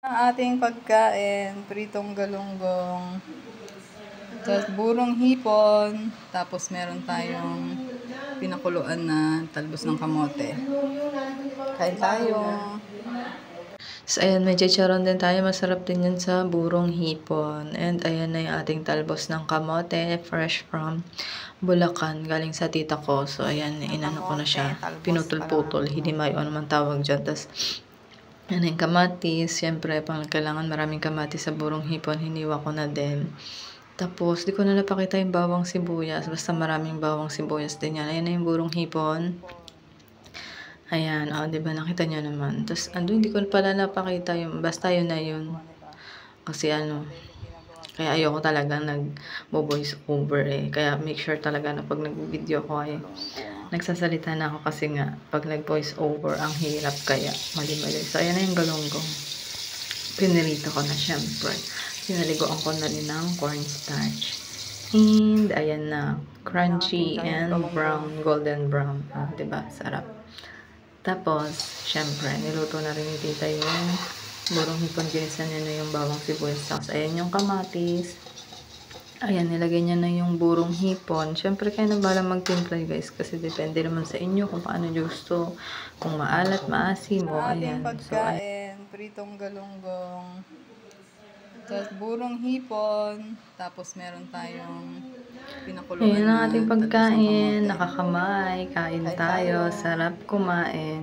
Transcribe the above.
Ang ating pagkain, pritong galunggong, tapos burong hipon, tapos meron tayong pinakuluan na talbos ng kamote. Kain tayo! So, ayan, may chicharon din tayo. Masarap din yun sa burong hipon. And ayan na yung ating talbos ng kamote, fresh from Bulacan, galing sa tita ko. So, ayan, inano ko na siya, pinutol-putol, hinimay o naman tawag dyan. Tapos, yan yung kamatis. Siyempre, pang kailangan maraming kamatis sa burong hipon, hiniwa ko na din. Tapos, di ko na napakita yung bawang sibuyas. Basta maraming bawang sibuyas din yan. Ayan na yung burong hipon. Ayan, diba nakita niyo naman. Tapos, hindi ko pala napakita yung, basta yun na yun. Kasi kaya ayoko talaga nag-voice over eh. Kaya make sure talaga na pag nag-video ko ay nagsasalita na ako kasi nga, pag nag-voice over, ang hirap kaya mali-mali. So, ayan na yung galunggong. Pinirito ko na syempre. Pinaliguan ko na rin ng cornstarch. And, ayan na, crunchy and brown, golden brown. Diba? Sarap. Tapos, syempre, niluto na rin ni tita yung burong hipon. Ginisan niya na yung bawang sibuyas. Tapos, ayan yung kamatis. Ayan, nilagay niya na yung burong hipon. Syempre, kayo na bahala mag-timpla guys. Kasi depende naman sa inyo kung paano nyo gusto. Kung maalat, maasim o ayan. So, ayan, pritong galunggong. Tapos, burong hipon. Tapos, meron tayong pinakuluan. Ayan ang ating pagkain. Nakakamay. Kain tayo. Sarap kumain.